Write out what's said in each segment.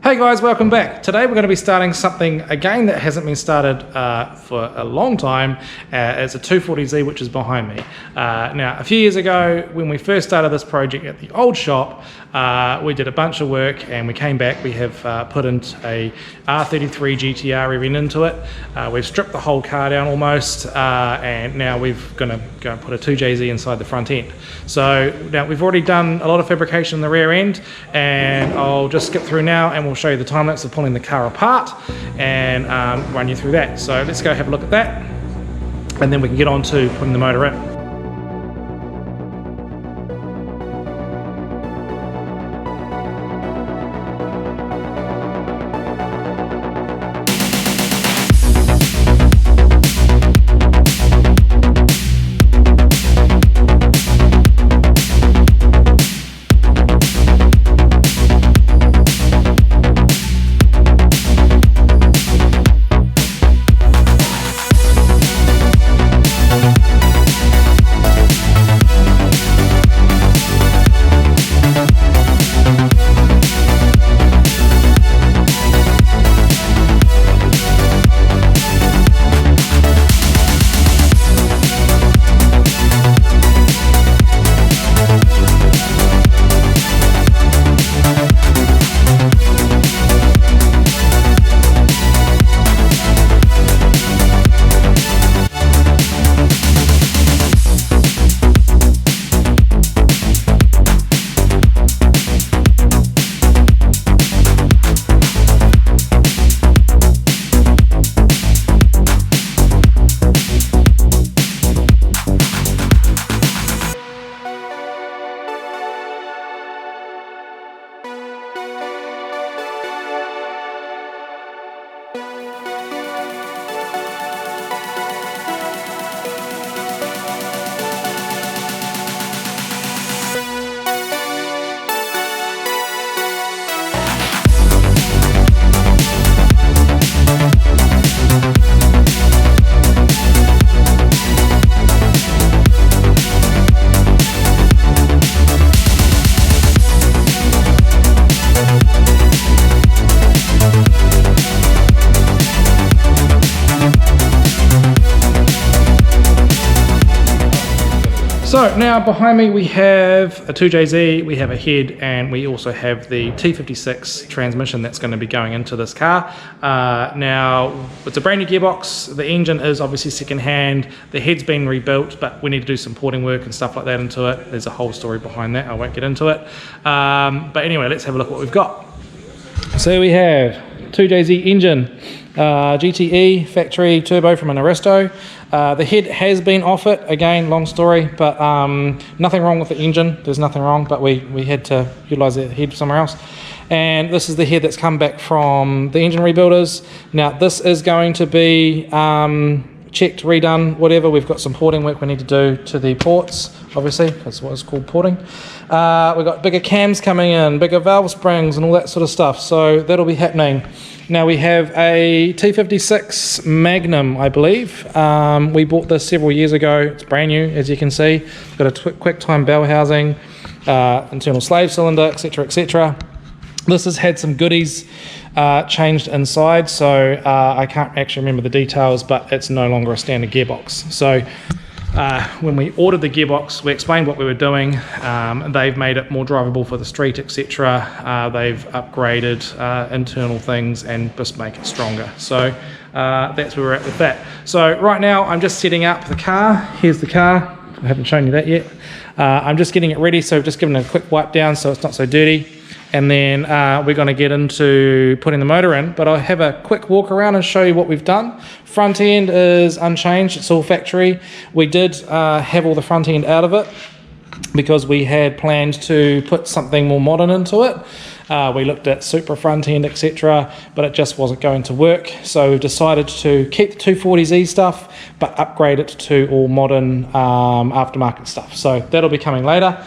Hey guys, welcome back. Today we're going to be starting something again that hasn't been started for a long time. It's a 240Z which is behind me. Now a few years ago when we first started this project at the old shop, we did a bunch of work and we came back. We have put in a R33 GTR rear end into it. We've stripped the whole car down almost, and now we're going to go and put a 2JZ inside the front end. So now we've already done a lot of fabrication in the rear end, and I'll just skip through now and we'll show you the time lapse of pulling the car apart and run you through that. So let's go have a look at that, and then we can get on to putting the motor in. So now behind me we have a 2JZ, we have a head, and we also have the T56 transmission that's going to be going into this car. Now it's a brand new gearbox, the engine is obviously second hand, the head's been rebuilt, but we need to do some porting work and stuff like that into it. There's a whole story behind that, I won't get into it. But anyway, let's have a look at what we've got. So we have 2JZ engine, GTE factory turbo from an Aristo. The head has been off it, again, long story, but nothing wrong with the engine, there's nothing wrong, but we had to utilise the head somewhere else. And this is the head that's come back from the engine rebuilders. Now this is going to be checked, redone, whatever. We've got some porting work we need to do to the ports, obviously, that's what it's called, porting. We've got bigger cams coming in, bigger valve springs and all that sort of stuff, so that'll be happening. Now we have a T56 Magnum, I believe. We bought this several years ago. It's brand new, as you can see. It's got a quick time bell housing, internal slave cylinder, etc, etc. This has had some goodies changed inside, so I can't actually remember the details, but it's no longer a standard gearbox. So when we ordered the gearbox, we explained what we were doing. They've made it more drivable for the street, etc. They've upgraded internal things and just make it stronger. So that's where we're at with that. So right now I'm just setting up the car. Here's the car. I haven't shown you that yet. I'm just getting it ready, so I've just given it a quick wipe down so it's not so dirty. And then we're going to get into putting the motor in, but I'll have a quick walk around and show you what we've done. Front end is unchanged, it's all factory. We did have all the front end out of it because we had planned to put something more modern into it. We looked at Supra front end, etc., but it just wasn't going to work. So we've decided to keep the 240Z stuff, but upgrade it to all modern aftermarket stuff. So that'll be coming later.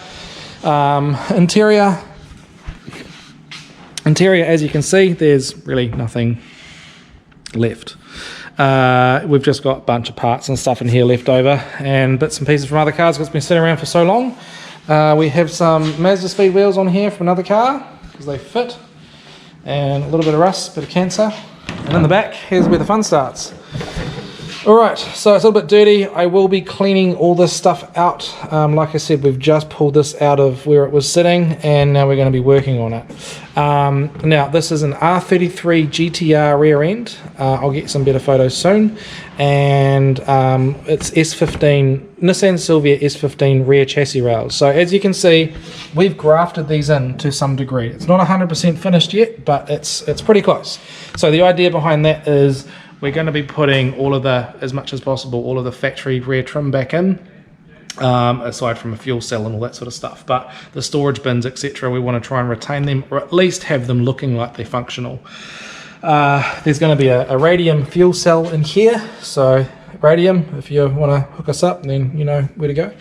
Interior, as you can see, there's really nothing left. We've just got a bunch of parts and stuff in here left over, and bits and pieces from other cars because it's been sitting around for so long. We have some Mazda speed wheels on here from another car because they fit. and a little bit of rust, bit of cancer. And in the back, here's where the fun starts. Alright, so it's a little bit dirty. I will be cleaning all this stuff out. Like I said, we've just pulled this out of where it was sitting, and now we're going to be working on it. Now, this is an R33 GTR rear end. I'll get some better photos soon. And it's S15, Nissan Silvia S15 rear chassis rails. So as you can see, we've grafted these in to some degree. It's not 100% finished yet, but it's pretty close. So the idea behind that is we're going to be putting all of the, as much as possible, all of the factory rear trim back in, aside from a fuel cell and all that sort of stuff. But the storage bins, etc., we want to try and retain them, or at least have them looking like they're functional. There's going to be a radium fuel cell in here, so radium, if you want to hook us up, then you know where to go.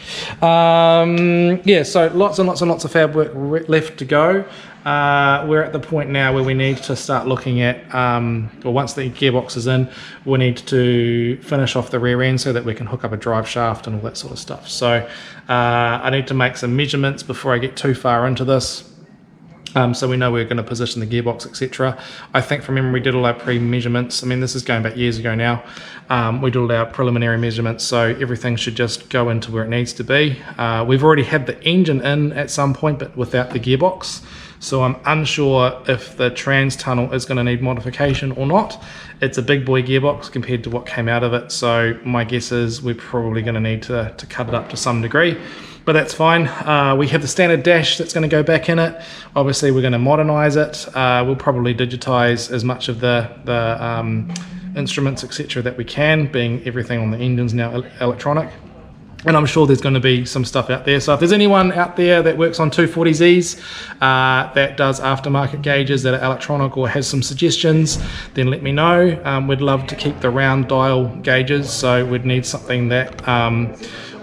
Yeah, so lots and lots and lots of fab work left to go. We're at the point now where we need to start looking at, well, once the gearbox is in, we need to finish off the rear end so that we can hook up a drive shaft and all that sort of stuff. So I need to make some measurements before I get too far into this. So we know we're going to position the gearbox, etc. I think from memory we did all our pre-measurements. I mean, this is going back years ago now. We did all our preliminary measurements, so everything should just go into where it needs to be. We've already had the engine in at some point, but without the gearbox. So I'm unsure if the trans tunnel is going to need modification or not. It's a big boy gearbox compared to what came out of it, so my guess is we're probably going to need to cut it up to some degree. But that's fine. We have the standard dash that's going to go back in it. Obviously we're going to modernize it. We'll probably digitize as much of the instruments, etc. that we can, being everything on the engine's now electronic. And I'm sure there's going to be some stuff out there. So if there's anyone out there that works on 240Zs, that does aftermarket gauges that are electronic or has some suggestions, then let me know. We'd love to keep the round dial gauges, so we'd need something that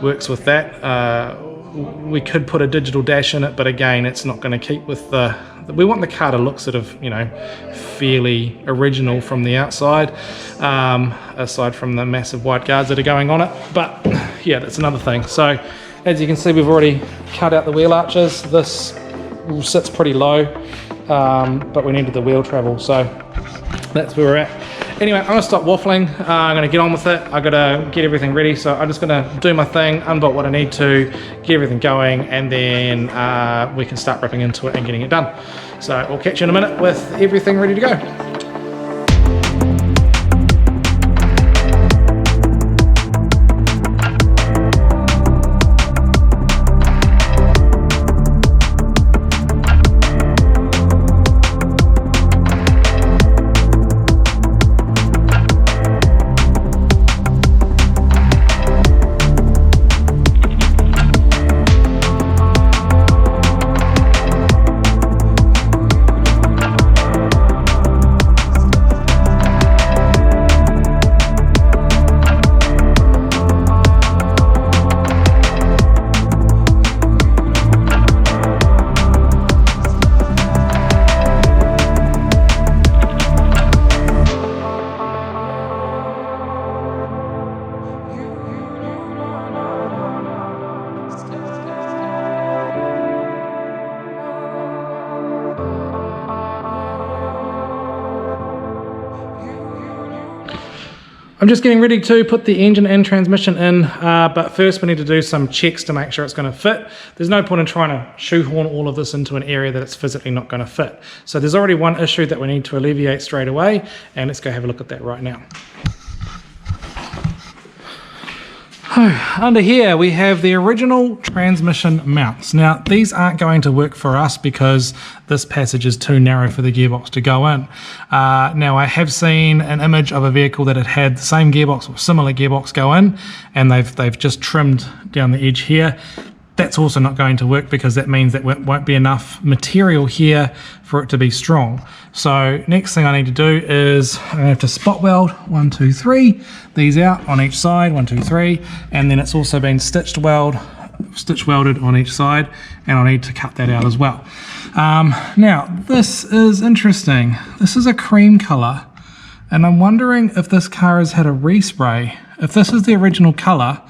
works with that. We could put a digital dash in it, but again, it's not going to keep with the... We want the car to look sort of, you know, fairly original from the outside, aside from the massive white guards that are going on it. But yeah, that's another thing. So as you can see, we've already cut out the wheel arches. This sits pretty low, but we needed the wheel travel, so that's where we're at. Anyway, I'm going to stop waffling. I'm going to get on with it. I've got to get everything ready, so I'm just going to do my thing, unbolt what I need to, get everything going, and then we can start ripping into it and getting it done. So I'll catch you in a minute with everything ready to go. I'm just getting ready to put the engine and transmission in, but first we need to do some checks to make sure it's going to fit. There's no point in trying to shoehorn all of this into an area that it's physically not going to fit. So there's already one issue that we need to alleviate straight away, and let's go have a look at that right now. Under here we have the original transmission mounts. Now these aren't going to work for us because this passage is too narrow for the gearbox to go in. Now I have seen an image of a vehicle that had the same gearbox or similar gearbox go in, and they've just trimmed down the edge here. That's also not going to work because that means that won't be enough material here for it to be strong. So next thing I need to do is I'm going to have to spot weld 1, 2, 3 these out on each side, 1, 2, 3, and then it's also been stitch welded on each side, and I'll need to cut that out as well. Now this is interesting. This is a cream color, and I'm wondering if this car has had a respray. If this is the original color,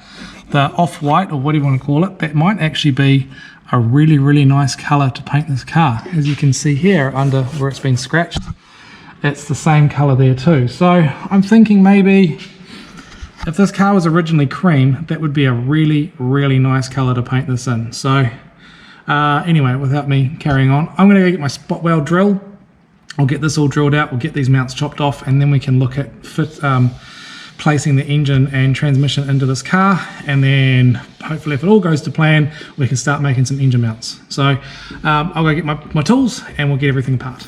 the off-white, or what do you want to call it, that might actually be a really nice colour to paint this car. As you can see here under where it's been scratched, it's the same colour there too. So I'm thinking maybe if this car was originally cream, that would be a really nice colour to paint this in. So anyway, without me carrying on, I'm going to go get my spot weld drill. I'll get this all drilled out, we'll get these mounts chopped off, and then we can look at placing the engine and transmission into this car, and then hopefully if it all goes to plan, we can start making some engine mounts. So I'll go get my tools and we'll get everything apart.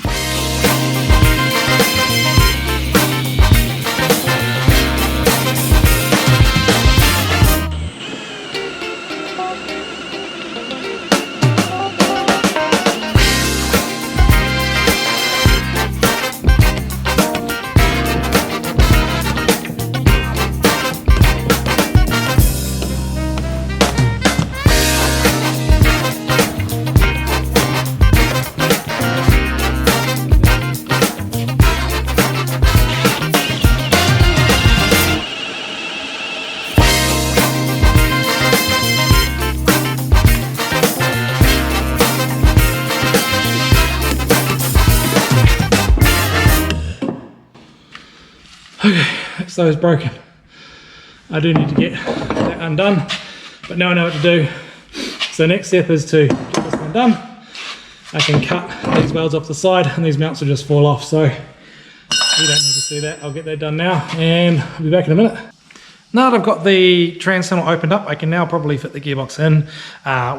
Okay, so it's broken. I do need to get that undone, but now I know what to do. So the next step is to get this one done. I can cut these welds off the side and these mounts will just fall off, so you don't need to see that. I'll get that done now and I'll be back in a minute. Now that I've got the trans tunnel opened up, I can now probably fit the gearbox in.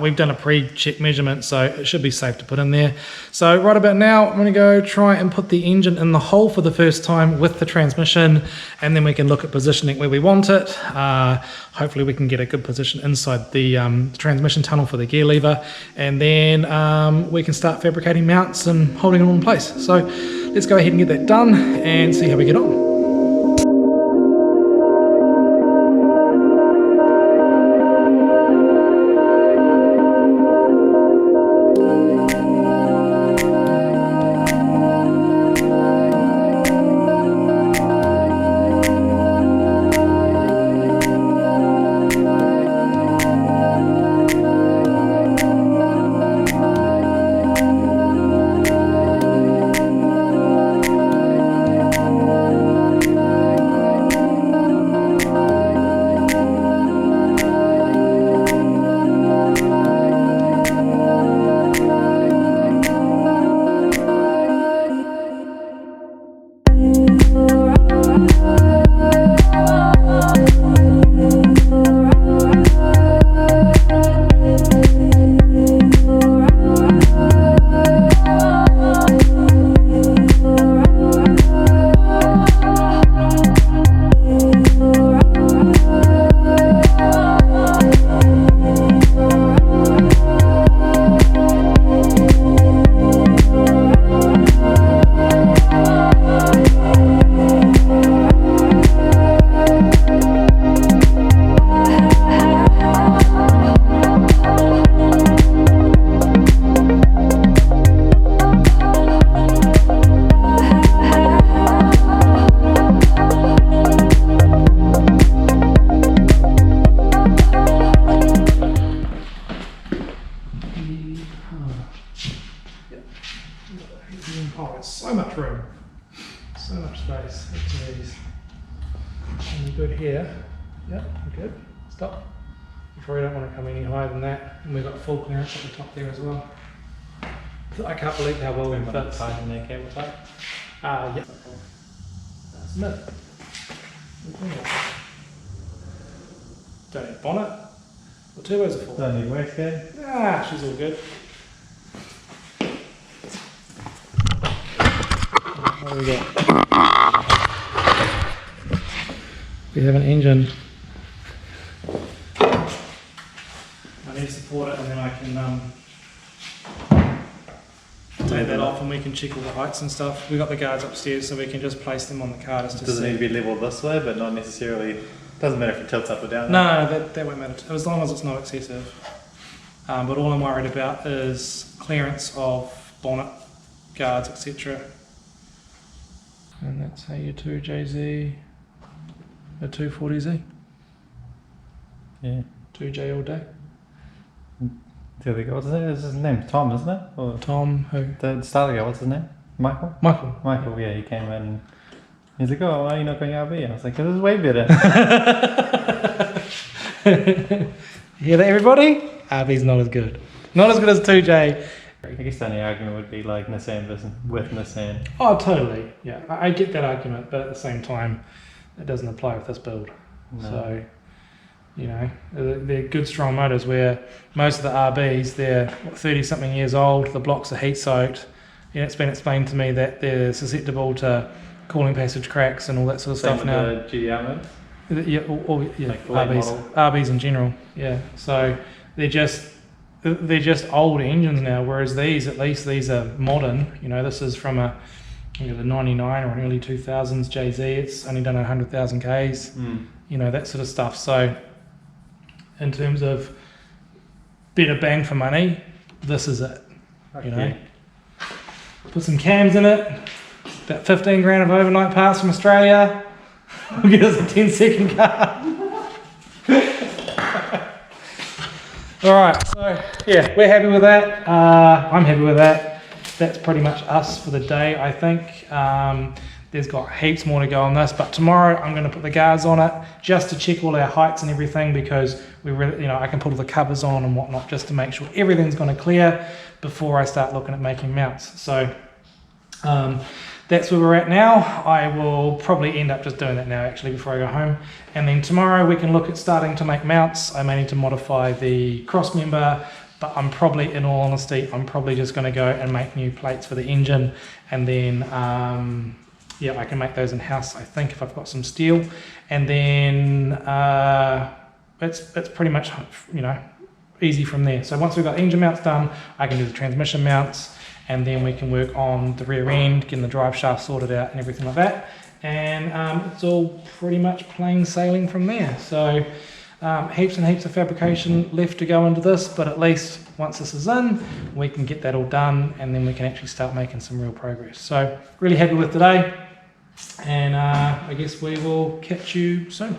We've done a pre-check measurement, so it should be safe to put in there. So right about now, I'm gonna go try and put the engine in the hole for the first time with the transmission, and then we can look at positioning where we want it. Hopefully we can get a good position inside the transmission tunnel for the gear lever, and then we can start fabricating mounts and holding it all in place. So let's go ahead and get that done and see how we get on. Oh, it's so much room, so much space. And you're good here. Yep, you're good. Stop. You probably don't want to come any higher than that. And we've got full clearance at the top there as well. I can't believe how well we've fit. Tighten their cable tight. Yep. That's mid. Don't need bonnet. The turbos are full. Don't need wastegate. Ah, she's all good. What do we got? We have an engine. I need to support it and then I can take that off and we can check all the heights and stuff. We've got the guards upstairs so we can just place them on the car just to Does see. it need to be level this way, but not necessarily, doesn't matter if it tilts up or down? No, that won't matter, as long as it's not excessive. But all I'm worried about is clearance of bonnet, guards, etc. And that's how your 2JZ, a 240Z. Yeah. 2J all day. The other guy, what's his name? Is his name Tom, isn't it? Or Tom, who? the starter guy, what's his name? Michael? Michael. Michael, yeah, he came in. He's like, oh, why are you not going RB? I was like, this is way better. Hear that, everybody? RB's not as good. Not as good as 2J. I guess the only argument would be like Nissan with Nissan. Oh, totally. Yeah, I get that argument, but at the same time, it doesn't apply with this build. No. So, you know, they're good, strong motors where most of the RBs, they're 30-something years old, the blocks are heat-soaked. You know, it's been explained to me that they're susceptible to cooling passage cracks and all that sort of Same stuff now. with the GTR motors? Yeah, yeah, Like the late model. RBs in general. Yeah, so they're just old engines now. Whereas these, at least these are modern. You know, this is from a the 99 or an early 2000s JZ. It's only done 100,000 Ks. You know, that sort of stuff. So in terms of better bang for money, this is it. You know, put some cams in it. About 15 grand of overnight parts from Australia. We'll get us a 10-second car. Alright, so yeah, we're happy with that. I'm happy with that. That's pretty much us for the day, I think. There's got heaps more to go on this, but tomorrow I'm going to put the guards on it just to check all our heights and everything, because we really, you know, I can put all the covers on and whatnot just to make sure everything's going to clear before I start looking at making mounts. So that's where we're at now. I will probably end up just doing that now actually before I go home. And then tomorrow we can look at starting to make mounts. I may need to modify the cross member, but I'm probably, in all honesty, I'm probably just going to go and make new plates for the engine. And then, yeah, I can make those in-house, I think, if I've got some steel. And then it's pretty much, you know, easy from there. So once we've got engine mounts done, I can do the transmission mounts. And then we can work on the rear end, getting the drive shaft sorted out and everything like that. And it's all pretty much plain sailing from there. So heaps and heaps of fabrication left to go into this, but at least once this is in, we can get that all done and then we can actually start making some real progress. So really happy with today. And I guess we will catch you soon.